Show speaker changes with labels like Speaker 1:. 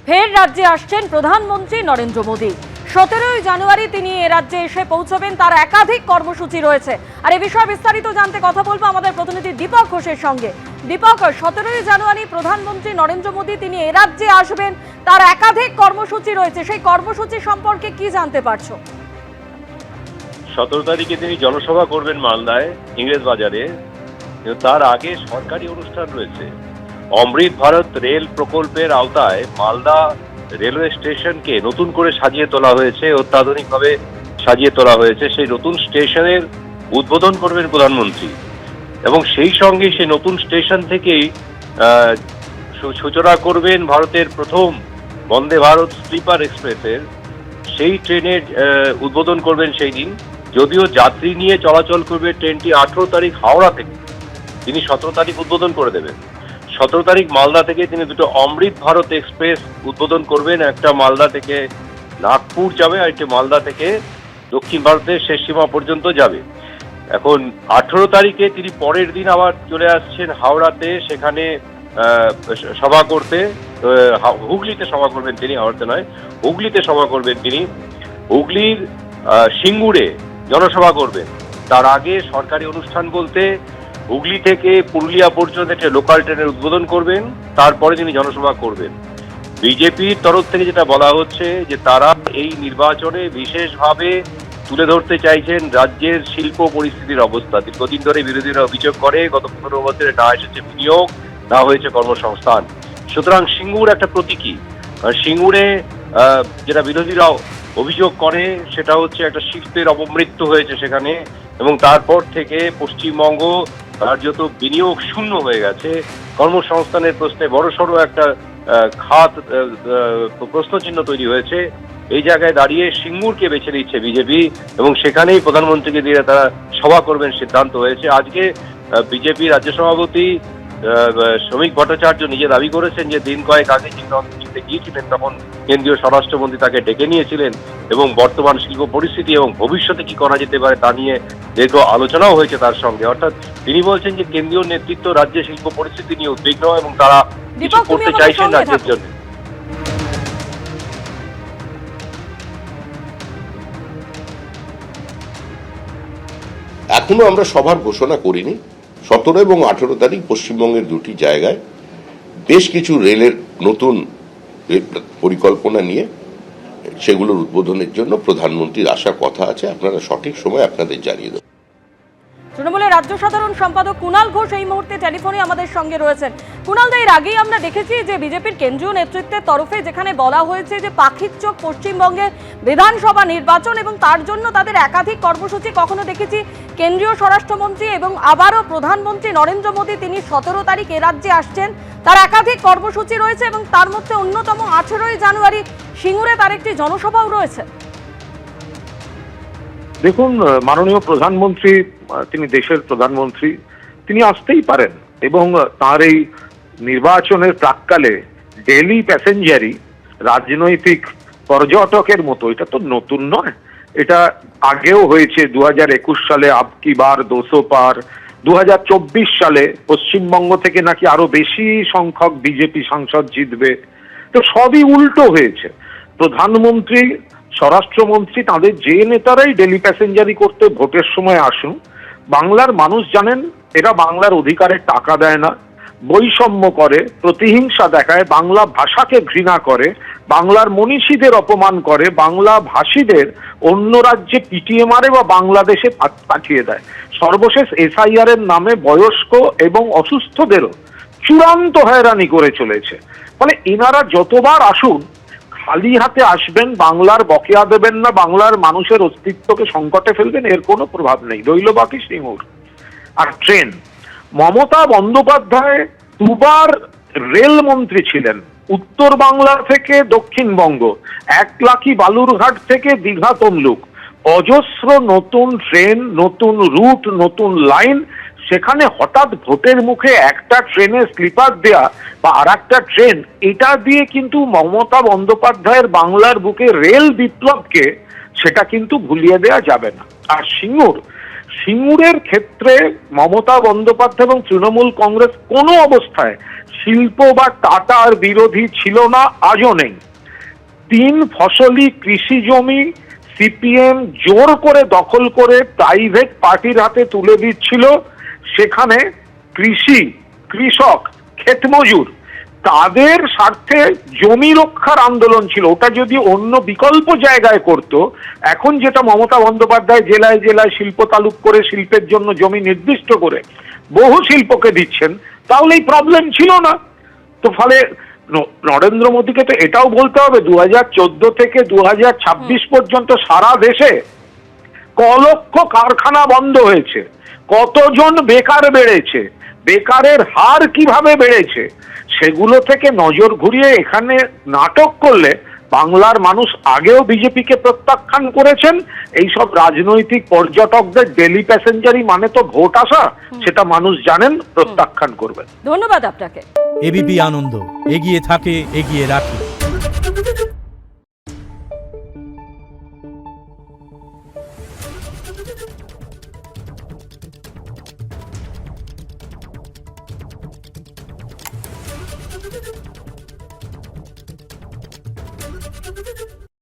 Speaker 1: ফের রাজ্যে আসছেন প্রধানমন্ত্রী নরেন্দ্র মোদী। 17 জানুয়ারি তিনি এ রাজ্যে এসে পৌঁছবেন। তার একাধিক কর্মসূচি রয়েছে। আর এই বিষয়ে বিস্তারিত জানতে কথা বলবো আমাদের প্রতিনিধি দীপক ঘোষের সঙ্গে। দীপক, 17 জানুয়ারি প্রধানমন্ত্রী নরেন্দ্র মোদী তিনি এ রাজ্যে আসবেন, তার একাধিক কর্মসূচি রয়েছে, সেই কর্মসূচি সম্পর্কে কি জানতে পারছো?
Speaker 2: 17 তারিখে তিনি জনসভা করবেন মালদায়, ইংরেজ বাজারে। তার আগে সরকারি অনুষ্ঠান রয়েছে। অমৃত ভারত রেল প্রকল্পের আওতায় মালদা রেলওয়ে স্টেশনকে নতুন করে সাজিয়ে তোলা হয়েছে, অত্যাধুনিকভাবে সাজিয়ে তোলা হয়েছে। সেই নতুন স্টেশনের উদ্বোধন করবেন প্রধানমন্ত্রী এবং সেই সঙ্গে সেই নতুন স্টেশন থেকেই সূচনা করবেন ভারতের প্রথম বন্দে ভারত স্লিপার এক্সপ্রেসের। সেই ট্রেনের উদ্বোধন করবেন সেই দিন। যদিও যাত্রী নিয়ে চলাচল করবে ট্রেনটি 18 তারিখ হাওড়া থেকে, তিনি 17 তারিখ উদ্বোধন করে দেবেন। 17 তারিখ মালদা থেকে তিনি দুটো অমৃত ভারত এক্সপ্রেস উদ্বোধন করবেন। একটা মালদা থেকে নাগপুর যাবে আর একটি মালদা থেকে দক্ষিণ ভারতের শেষ সীমা পর্যন্ত যাবে। এখন 18 তারিখে তিনি পরের দিন আবার চলে আসছেন হাওড়াতে, সেখানে সভা করতে। হুগলিতে সভা করবেন তিনি, হাওড়াতে নয়, হুগলিতে সভা করবেন তিনি। হুগলির সিঙ্গুরে জনসভা করবেন। তার আগে সরকারি অনুষ্ঠান বলতে হুগলি থেকে পুরুলিয়া পর্যন্ত একটা লোকাল ট্রেনের উদ্বোধন করবেন। তারপরে তিনি জনসভা করবেন। বিজেপির তরফ থেকে যেটা বলা হচ্ছে যে তারা এই নির্বাচনে বিশেষভাবে তুলে ধরতে চাইছেন রাজ্যের শিল্প পরিস্থিতির অবস্থা। দীর্ঘদিন ধরে বিরোধীরা অভিযোগ করে গত 15 বছরে না এসেছে বিনিয়োগ, না হয়েছে কর্মসংস্থান। সুতরাং সিঙ্গুর একটা প্রতীকী। সিঙ্গুরে যেটা বিরোধীরা অভিযোগ করে সেটা হচ্ছে একটা শিল্পের অপমৃত্যু হয়েছে সেখানে, এবং তারপর থেকে পশ্চিমবঙ্গ কার্যত বিনিয়োগ শূন্য হয়ে গেছে। কর্মসংস্থানের প্রশ্নে বড়সড় একটা খাত প্রশ্নচিহ্ন তৈরি হয়েছে। এই জায়গায় দাঁড়িয়ে সিঙ্গুরকে বেছে নিচ্ছে বিজেপি এবং সেখানেই প্রধানমন্ত্রীকে দিয়ে তারা সভা করবেন সিদ্ধান্ত হয়েছে। আজকে বিজেপি রাজ্য সভাপতি শ্রমিক ভট্টাচার্য নিজে দাবি করেছেন যে দিন কয়েক আগে চিনতে গিয়েছিলেন, তখন কেন্দ্রীয় স্বরাষ্ট্রমন্ত্রী তাকে ডেকে নিয়েছিলেন এবং বর্তমান শিল্প পরিস্থিতি এবং ভবিষ্যতে কি করা যেতে পারে তা নিয়ে দীর্ঘ আলোচনাও হয়েছে তার সঙ্গে। অর্থাৎ তিনি বলছেন যে কেন্দ্রীয় নেতৃত্ব রাজ্যের শিল্প পরিস্থিতি নিয়ে উদ্বিগ্ন এবং তারা কিছু করতে চাইছেন রাজ্যের জন্য।
Speaker 3: এখনো আমরা সভার ঘোষণা করিনি। 17 এবং 18 তারিখ পশ্চিমবঙ্গের দুটি জায়গায় বেশ কিছু রেলের নতুন পরিকল্পনা নিয়ে সেগুলোর উদ্বোধনের জন্য প্রধানমন্ত্রীর আসার কথা আছে। আপনারা সঠিক সময় আপনাদের জানিয়ে দেবেন।
Speaker 1: তৃণমূলের রাজ্য সাধারণ সম্পাদক কুণাল ঘোষ এই মুহূর্তে টেলিফোনে আমাদের সঙ্গে রয়েছেন। কুণাল দা, এর আগেই আমরা দেখেছি যে বিজেপির কেন্দ্রীয় নেতৃত্বের তরফে যেখানে বলা হয়েছে যে পাখির চোখ পশ্চিমবঙ্গের বিধানসভা নির্বাচন এবং তার জন্য তাদের একাধিক কর্মসূচি। কখনো দেখেছি কেন্দ্রীয় স্বরাষ্ট্রমন্ত্রী এবং আবারও প্রধানমন্ত্রী নরেন্দ্র মোদী তিনি 17 তারিখ এ রাজ্যে আসছেন, তার একাধিক কর্মসূচি রয়েছে এবং তার মধ্যে অন্যতম 18 জানুয়ারি সিঙ্গুরে তার একটি জনসভাও রয়েছে।
Speaker 4: দেখুন, মাননীয় প্রধানমন্ত্রী, তিনি দেশের প্রধানমন্ত্রী, তিনি আসতেই পারেন এবং তার এই নির্বাচনের প্রাক্কালে ডেলি প্যাসেঞ্জারি রাজনৈতিক পর্যটকের মতো, এটা তো নতুন নয়, এটা আগেও হয়েছে। 2021 সালে আবকি বার 200 পার, 2024 সালে পশ্চিমবঙ্গ থেকে নাকি আরো বেশি সংখ্যক বিজেপি সাংসদ জিতবে। তো সবই উল্টো হয়েছে। প্রধানমন্ত্রী, স্বরাষ্ট্রমন্ত্রী, তাদের যে নেতারাই ডেলি প্যাসেঞ্জারি করতে ভোটের সময় আসুন, বাংলার মানুষ জানেন এরা বাংলার অধিকারের টাকা দেয় না, বৈষম্য করে, প্রতিহিংসা দেখায়, বাংলা ভাষাকে ঘৃণা করে, বাংলার মনীষীদের অপমান করে, বাংলা ভাষীদের অন্য রাজ্যে পিটিয়ে মারে বা বাংলাদেশে পাঠিয়ে দেয়। সর্বশেষ SIR এর নামে বয়স্ক এবং অসুস্থদেরও চূড়ান্ত হয়রানি করে চলেছে। ফলে এনারা যতবার আসুন খালি হাতে আসবেন, বাংলার বকেয়া দেবেন না, বাংলার মানুষের অস্তিত্বকে সংকটে ফেলবেন, এর কোনো প্রভাব নেই। রইল বাকি সিঙ্গুর আর ট্রেন। মমতা বন্দ্যোপাধ্যায় দুবার রেলমন্ত্রী ছিলেন, উত্তর বাংলা থেকে দক্ষিণবঙ্গ, 1 লাখি বালুরঘাট থেকে দীঘা তমলুক, অজস্র নতুন ট্রেন, নতুন রুট, নতুন লাইন। সেখানে হঠাৎ ভোটের মুখে একটা ট্রেনে স্লিপার দেয়া বা আর একটা ট্রেন, এটা দিয়ে কিন্তু মমতা বন্দ্যোপাধ্যায়ের বাংলার বুকে রেল বিপ্লবকে সেটা কিন্তু ভুলিয়ে দেওয়া যাবে না। আর সিঙ্গুরের ক্ষেত্রে মমতা বন্দ্যোপাধ্যায় এবং তৃণমূল কংগ্রেস কোনো অবস্থায় শিল্প বা টাটার বিরোধী ছিল না, আজও নেই। 3 ফসলি কৃষি জমি সিপিএম জোর করে দখল করে প্রাইভেট পার্টির হাতে তুলে দিচ্ছিল। সেখানে কৃষক, ক্ষেতমজুর তাদের স্বার্থে জমি রক্ষার আন্দোলন ছিল। ওটা যদি অন্য বিকল্প জায়গায় করত, এখন যেটা মমতা বন্দ্যোপাধ্যায় জেলায় জেলায় শিল্প তালুক করে শিল্পের জন্য জমি নির্দিষ্ট করে বহু শিল্পকে দিচ্ছেন, তাহলে এই প্রবলেম ছিল না। তো ফলে নরেন্দ্র মোদীকে তো এটাও বলতে হবে 2014 থেকে 2026 পর্যন্ত সারা দেশে ক লক্ষ কারখানা বন্ধ হয়েছে, কতজন বেকার বেড়েছে, বেকারের হার কিভাবে বেড়েছে, সেগুলো থেকে নজর ঘুরিয়ে এখানে নাটক করলে বাংলার মানুষ আগেও বিজেপিকে প্রত্যাখ্যান করেছেন। এইসব রাজনৈতিক পর্যটকদের ডেলি প্যাসেঞ্জারি মানে তো ভোট আসা, সেটা মানুষ জানেন, প্রত্যাখ্যান করবেন।
Speaker 1: ধন্যবাদ আপনাকে।
Speaker 5: এবিপি আনন্দ, এগিয়ে থাকে, এগিয়ে রাখে।